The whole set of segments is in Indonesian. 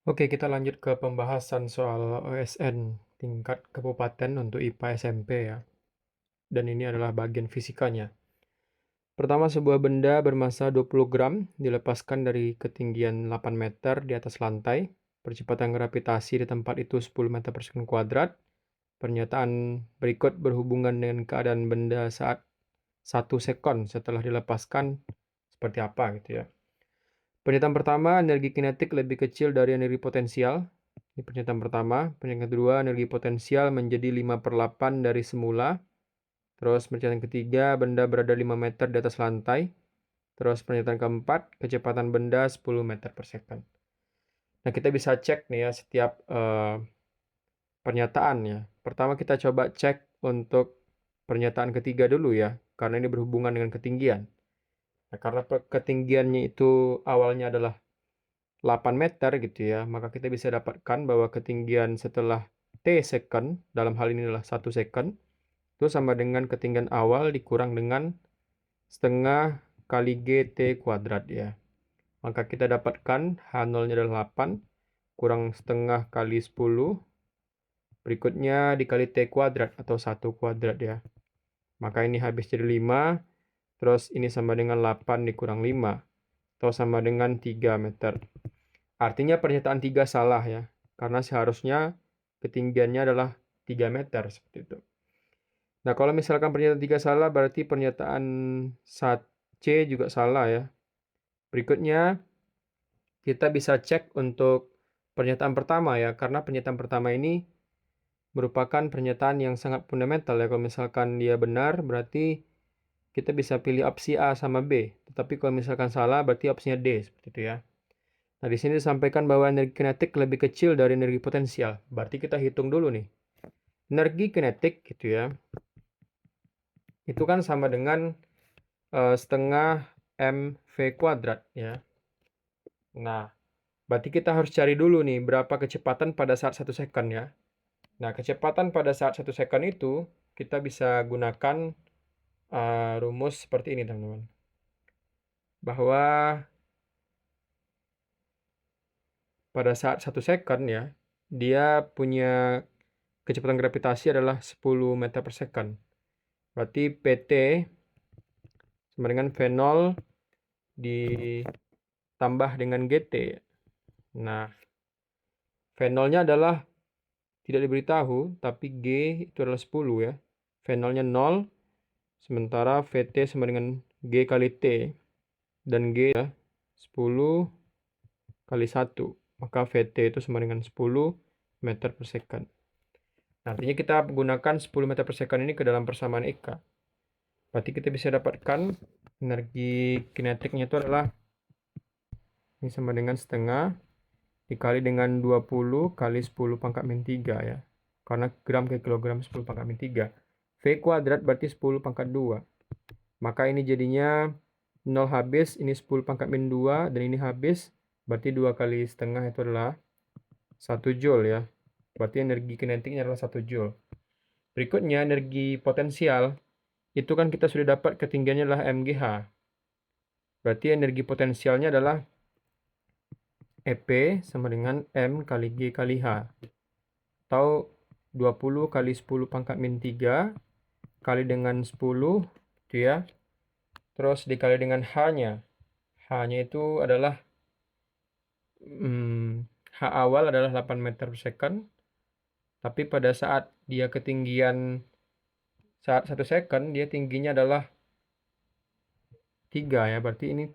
Oke, kita lanjut ke pembahasan soal OSN tingkat kabupaten untuk IPA SMP ya. Dan ini adalah bagian fisikanya. Pertama, sebuah benda bermasa 20 gram dilepaskan dari ketinggian 8 meter di atas lantai. Percepatan gravitasi di tempat itu 10 meter per sekund kuadrat. Pernyataan berikut berhubungan dengan keadaan benda saat 1 sekon setelah dilepaskan seperti apa gitu ya. Pernyataan pertama, energi kinetik lebih kecil dari energi potensial. Ini pernyataan pertama. Pernyataan kedua, energi potensial menjadi 5/8 dari semula. Terus pernyataan ketiga, benda berada 5 meter di atas lantai. Terus pernyataan keempat, kecepatan benda 10 meter per second. Nah, kita bisa cek nih ya setiap pernyataan ya. Pertama kita coba cek untuk pernyataan ketiga dulu ya, karena ini berhubungan dengan ketinggian. Nah, karena ketinggiannya itu awalnya adalah 8 meter gitu ya, maka kita bisa dapatkan bahwa ketinggian setelah T second, dalam hal ini adalah 1 second, itu sama dengan ketinggian awal dikurang dengan setengah kali GT kuadrat ya. Maka kita dapatkan H0-nya adalah 8, kurang setengah kali 10, berikutnya dikali T kuadrat atau 1 kuadrat ya. Maka ini habis jadi 5, terus ini sama dengan 8 dikurang 5, atau sama dengan 3 meter. Artinya pernyataan 3 salah ya, karena seharusnya ketinggiannya adalah 3 meter seperti itu. Nah, kalau misalkan pernyataan 3 salah, berarti pernyataan C juga salah ya. Berikutnya, kita bisa cek untuk pernyataan pertama ya, karena pernyataan pertama ini merupakan pernyataan yang sangat fundamental ya. Kalau misalkan dia benar, berarti kita bisa pilih opsi A sama B. Tetapi kalau misalkan salah, berarti opsinya D, seperti itu ya. Nah, di sini disampaikan bahwa energi kinetik lebih kecil dari energi potensial. Berarti kita hitung dulu nih. Energi kinetik gitu ya. Itu kan sama dengan setengah mv kuadrat ya. Nah, berarti kita harus cari dulu nih berapa kecepatan pada saat 1 second ya. Nah, kecepatan pada saat 1 second itu kita bisa gunakan rumus seperti ini teman-teman. Bahwa pada saat 1 second ya, dia punya kecepatan gravitasi adalah 10 meter per second. Berarti PT sama dengan V0 ditambah dengan GT. Nah, V0-nya adalah tidak diberitahu, tapi G itu adalah 10 ya. V0-nya 0, sementara VT sama dengan G kali T. Dan G ya, 10 kali 1. Maka VT itu sama dengan 10 meter per second. Nah, artinya kita gunakan 10 meter per second ini ke dalam persamaan Eka. Berarti kita bisa dapatkan energi kinetiknya itu adalah ini sama dengan setengah dikali dengan 20 kali 10 pangkat min 3 ya. Karena gram ke kilogram 10 pangkat min 3. V kuadrat berarti 10 pangkat 2. Maka ini jadinya 0 habis, ini 10 pangkat min 2, dan ini habis. Berarti 2 kali setengah itu adalah 1 joule ya. Berarti energi kinetiknya adalah 1 joule. Berikutnya energi potensial. Itu kan kita sudah dapat ketinggiannya adalah mgh. Berarti energi potensialnya adalah EP sama dengan M kali G kali H. Atau 20 kali 10 pangkat min 3 kali dengan 10 itu ya. Terus dikali dengan H-nya. H-nya itu adalah H awal adalah 8 meter per second. Tapi pada saat dia ketinggian saat 1 second, dia tingginya adalah 3 ya. Berarti ini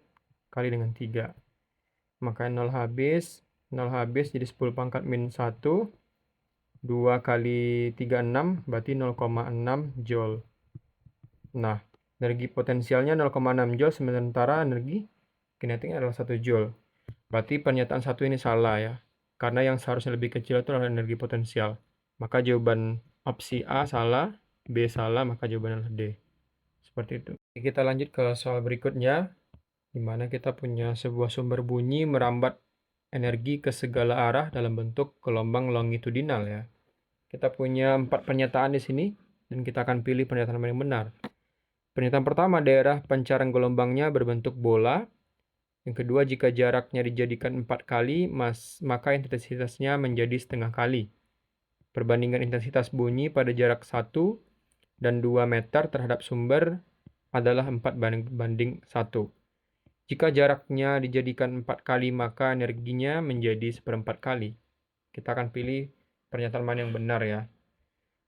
kali dengan 3. Maka 0 habis. 0 habis jadi 10 pangkat min 1. 2 kali 3, 6. Berarti 0,6 joule. Nah, energi potensialnya 0,6 joule, sementara energi kinetiknya adalah 1 joule. Berarti pernyataan satu ini salah ya. Karena yang seharusnya lebih kecil itu adalah energi potensial. Maka jawaban opsi A salah, B salah, maka jawabannya adalah D. Seperti itu. Kita lanjut ke soal berikutnya, di mana kita punya sebuah sumber bunyi merambat energi ke segala arah dalam bentuk gelombang longitudinal ya. Kita punya 4 pernyataan di sini, dan kita akan pilih pernyataan yang benar. Pernyataan pertama, daerah pancaran gelombangnya berbentuk bola. Yang kedua, jika jaraknya dijadikan 4 kali, maka intensitasnya menjadi setengah kali. Perbandingan intensitas bunyi pada jarak 1 dan 2 meter terhadap sumber adalah 4 banding 1. Jika jaraknya dijadikan 4 kali, maka energinya menjadi 1/4 kali. Kita akan pilih pernyataan mana yang benar ya.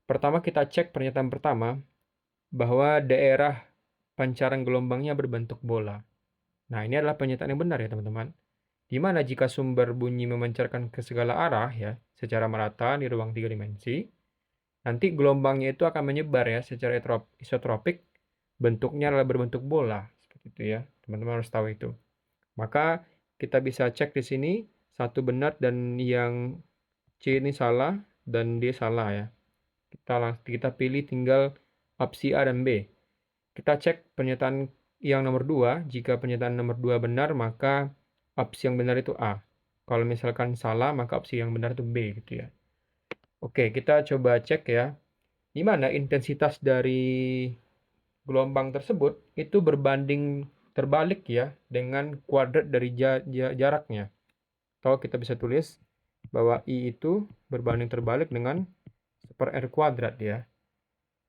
Pertama kita cek pernyataan pertama, bahwa daerah pancaran gelombangnya berbentuk bola. Nah, ini adalah pernyataan yang benar ya teman-teman. Di mana jika sumber bunyi memancarkan ke segala arah ya, secara merata di ruang 3 dimensi, nanti gelombangnya itu akan menyebar ya secara isotropik, bentuknya adalah berbentuk bola. Seperti itu ya, teman-teman harus tahu itu. Maka kita bisa cek di sini, satu benar dan yang C ini salah dan D salah ya. Kita pilih tinggal opsi A dan B. Kita cek pernyataan yang nomor 2. Jika pernyataan nomor 2 benar, maka opsi yang benar itu A. Kalau misalkan salah, maka opsi yang benar itu B gitu ya. Oke, kita coba cek ya. Di mana intensitas dari gelombang tersebut itu berbanding terbalik ya dengan kuadrat dari jaraknya. Atau kita bisa tulis bahwa I itu berbanding terbalik dengan 1/r kuadrat ya.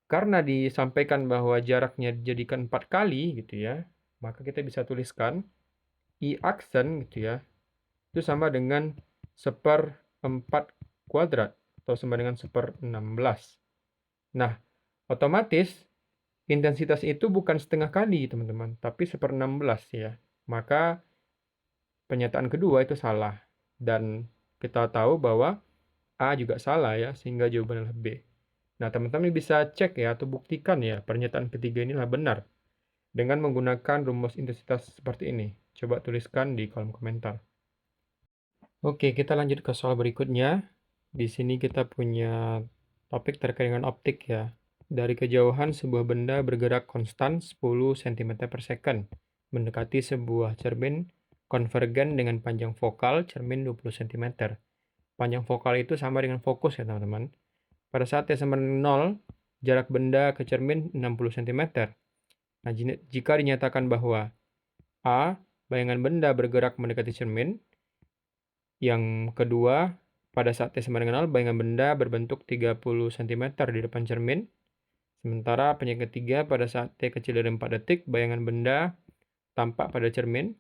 Karena disampaikan bahwa jaraknya dijadikan 4 kali gitu ya, maka kita bisa tuliskan I aksen gitu ya, itu sama dengan 1/4 kuadrat atau sama dengan 1/16. Nah, otomatis intensitas itu bukan setengah kali teman-teman, tapi 1/16 ya. Maka pernyataan kedua itu salah. Dan kita tahu bahwa A juga salah ya, sehingga jawabannya adalah B. Nah, teman-teman bisa cek ya atau buktikan ya pernyataan ketiga inilah benar dengan menggunakan rumus intensitas seperti ini. Coba tuliskan di kolom komentar. Oke, kita lanjut ke soal berikutnya. Di sini kita punya topik terkait dengan optik ya. Dari kejauhan sebuah benda bergerak konstan 10 cm per second mendekati sebuah cermin konvergen dengan panjang fokal cermin 20 cm. Panjang fokal itu sama dengan fokus ya teman-teman. Pada saat T sama dengan 0, jarak benda ke cermin 60 cm. Nah, jika dinyatakan bahwa A, bayangan benda bergerak mendekati cermin. Yang kedua, pada saat T sama dengan 0, bayangan benda berbentuk 30 cm di depan cermin. Sementara yang ketiga, pada saat T kecil dari 4 detik, bayangan benda tampak pada cermin.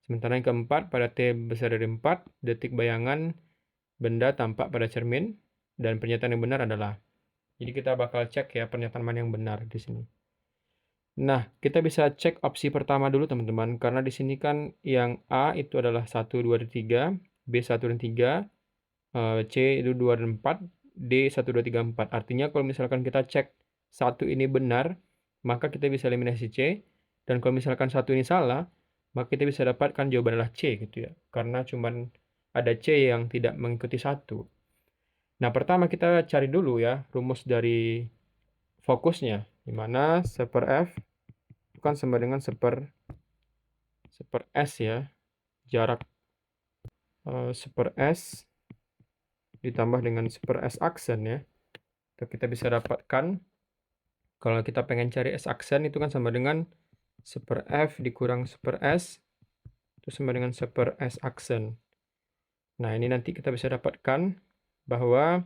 Sementara yang keempat, pada T besar dari 4 detik, bayangan benda tampak pada cermin. Dan pernyataan yang benar adalah, jadi kita bakal cek ya pernyataan mana yang benar di sini. Nah, kita bisa cek opsi pertama dulu teman-teman, karena di sini kan yang A itu adalah 1, 2, dan 3, B 1 dan 3, C itu 2 dan 4, D 1, 2, 3, 4. Artinya kalau misalkan kita cek 1 ini benar, maka kita bisa eliminasi C, dan kalau misalkan 1 ini salah, maka kita bisa dapatkan jawaban adalah C gitu ya, karena cuman ada C yang tidak mengikuti 1. Nah, pertama kita cari dulu ya rumus dari fokusnya, di mana 1/f itu kan sama dengan 1/s ya, jarak 1/s ditambah dengan 1/s aksen ya. Itu kita bisa dapatkan, kalau kita pengen cari S aksen itu kan sama dengan 1/f dikurang 1/s, itu sama dengan 1/s aksen. Nah, ini nanti kita bisa dapatkan bahwa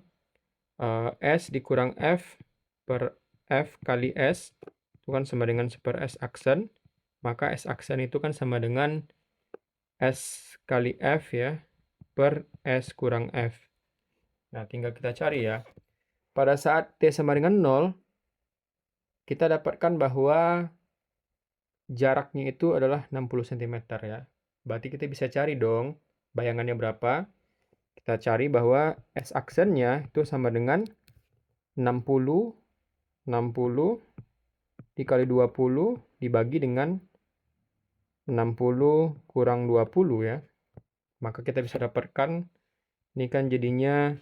S dikurang F per F kali S itu kan sama dengan 1/s aksen. Maka S aksen itu kan sama dengan S kali F ya, per S kurang F. Nah, tinggal kita cari ya. Pada saat T sama dengan 0, kita dapatkan bahwa jaraknya itu adalah 60 cm ya. Berarti kita bisa cari dong bayangannya berapa. Kita cari bahwa S aksennya itu sama dengan 60 dikali 20 dibagi dengan 60 kurang 20 ya. Maka kita bisa dapatkan ini kan jadinya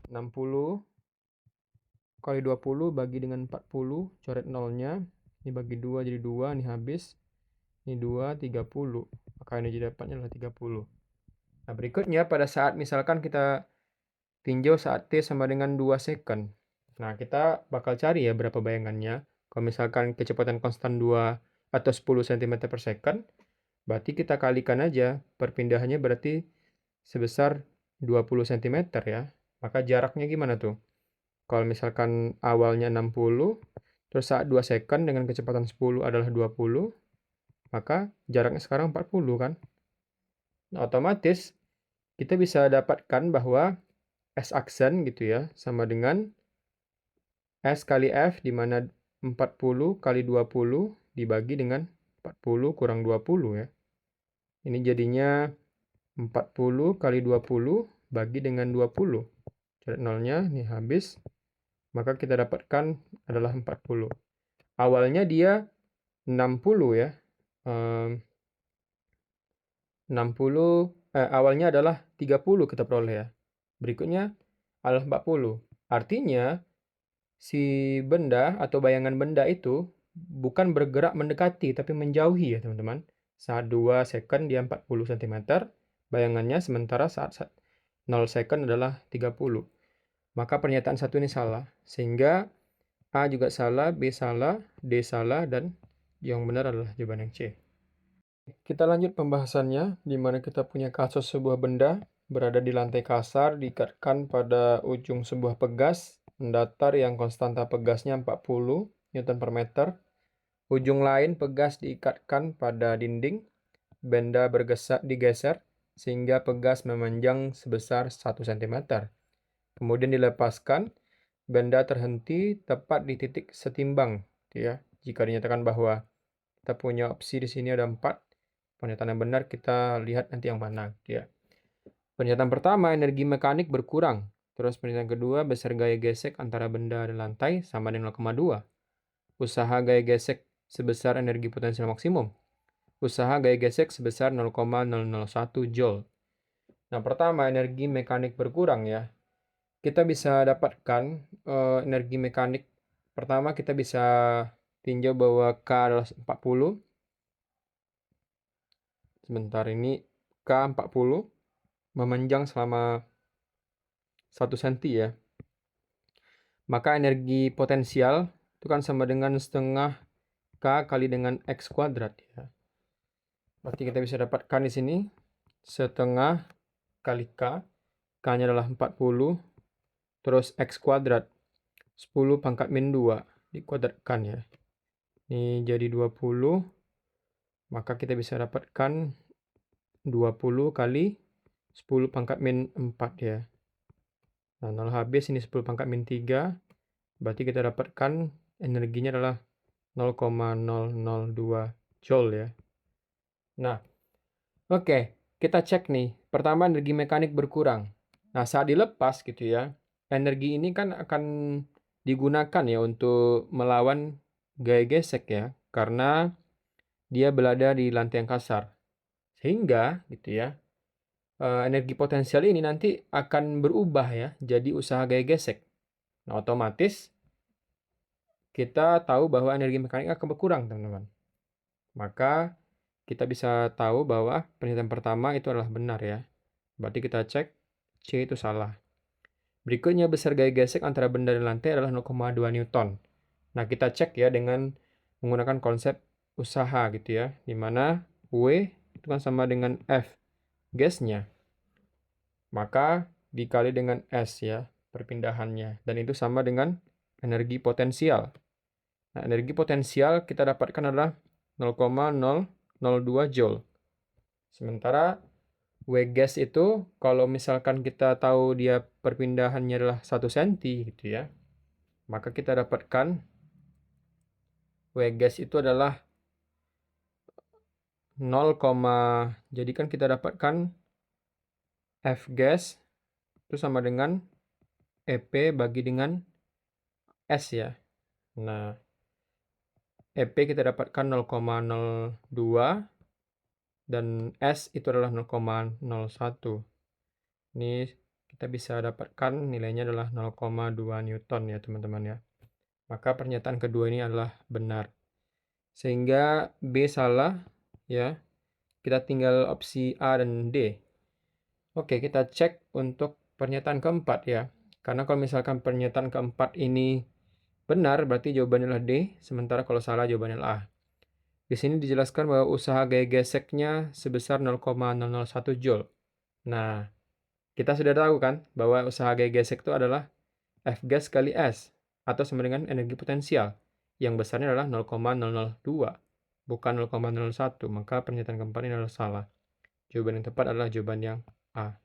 60 kali 20 bagi dengan 40, coret nolnya. Ini bagi 2 jadi 2, ini habis. Ini 2, 30. Maka ini jadi dapatnya adalah 30. Nah, berikutnya pada saat misalkan kita tinjau saat T sama dengan 2 second. Nah, kita bakal cari ya berapa bayangannya. Kalau misalkan kecepatan konstan 2 atau 10 cm per second, Berarti kita kalikan aja, perpindahannya berarti sebesar 20 cm ya. Maka jaraknya gimana tuh? Kalau misalkan awalnya 60, terus saat 2 second dengan kecepatan 10 adalah 20, maka jaraknya sekarang 40 kan? Nah, otomatis kita bisa dapatkan bahwa S aksen gitu ya, sama dengan S kali F, di mana 40 kali 20 dibagi dengan 40 kurang 20 ya. Ini jadinya 40 kali 20 bagi dengan 20. Coret nolnya, ini habis. Maka kita dapatkan adalah 40. Awalnya dia 60 ya. 60, awalnya adalah 30 kita peroleh ya. Berikutnya adalah 40. Artinya, si benda atau bayangan benda itu bukan bergerak mendekati, tapi menjauhi ya teman-teman. Saat 2 second dia 40 cm, bayangannya, sementara saat 0 second adalah 30. Maka pernyataan satu ini salah. Sehingga A juga salah, B salah, D salah, dan yang benar adalah jawaban yang C. Kita lanjut pembahasannya, di mana kita punya kasus sebuah benda berada di lantai kasar, diikatkan pada ujung sebuah pegas mendatar yang konstanta pegasnya 40 Newton per meter. Ujung lain pegas diikatkan pada dinding, benda digeser, sehingga pegas memanjang sebesar 1 cm. Kemudian dilepaskan, benda terhenti tepat di titik setimbang. Ya. Jika dinyatakan bahwa kita punya opsi di sini ada 4, pernyataan yang benar kita lihat nanti yang mana. Ya. Pernyataan pertama, energi mekanik berkurang. Terus pernyataan kedua, besar gaya gesek antara benda dan lantai sama dengan 0,2. Usaha gaya gesek sebesar energi potensial maksimum. Usaha gaya gesek sebesar 0,001 Joule. Nah, pertama, energi mekanik berkurang ya. Kita bisa dapatkan energi mekanik. Pertama, kita bisa tinjau bahwa K adalah 40. Sebentar, ini K 40 memanjang selama 1 cm ya. Maka energi potensial itu kan sama dengan setengah K kali dengan X kuadrat ya. Berarti kita bisa dapatkan di sini setengah kali K. K-nya adalah 40. Terus X kuadrat 10 pangkat min 2 dikuadratkan ya. Ini jadi 20. Maka kita bisa dapatkan 20 kali 10 pangkat min 4 ya. Nah, 0 habis, ini 10 pangkat min 3. Berarti kita dapatkan energinya adalah 0,002 Joule ya. Nah, oke. Kita cek nih. Pertama, energi mekanik berkurang. Nah, saat dilepas gitu ya, energi ini kan akan digunakan ya untuk melawan gaya gesek ya. Karena dia berada di lantai yang kasar. Sehingga gitu ya, energi potensial ini nanti akan berubah ya jadi usaha gaya gesek. Nah, otomatis kita tahu bahwa energi mekanik akan berkurang, teman-teman. Maka kita bisa tahu bahwa pernyataan pertama itu adalah benar ya. Berarti kita cek C itu salah. Berikutnya, besar gaya gesek antara benda dan lantai adalah 0,2 Newton. Nah, kita cek ya dengan menggunakan konsep usaha gitu ya, di mana W itu kan sama dengan F gasnya. Maka dikali dengan S ya, perpindahannya. Dan itu sama dengan energi potensial. Nah, energi potensial kita dapatkan adalah 0,002 Joule. Sementara W gas itu, kalau misalkan kita tahu dia perpindahannya adalah 1 cm gitu ya, maka kita dapatkan W gas itu adalah 0, jadi kan kita dapatkan F gas itu sama dengan EP bagi dengan S ya. Nah, EP kita dapatkan 0,02 dan S itu adalah 0,01. Ini kita bisa dapatkan nilainya adalah 0,2 Newton ya teman-teman ya. Maka pernyataan kedua ini adalah benar. Sehingga B salah ya. Kita tinggal opsi A dan D. Oke, kita cek untuk pernyataan keempat ya. Karena kalau misalkan pernyataan keempat ini benar, berarti jawabannya adalah D. Sementara kalau salah, jawabannya adalah A. Di sini dijelaskan bahwa usaha gaya geseknya sebesar 0,001 Joule. Nah, kita sudah tahu kan bahwa usaha gaya gesek itu adalah F gas kali S, atau sama dengan energi potensial, yang besarnya adalah 0,002, bukan 0,01, maka pernyataan keempat ini adalah salah. Jawaban yang tepat adalah jawaban yang A.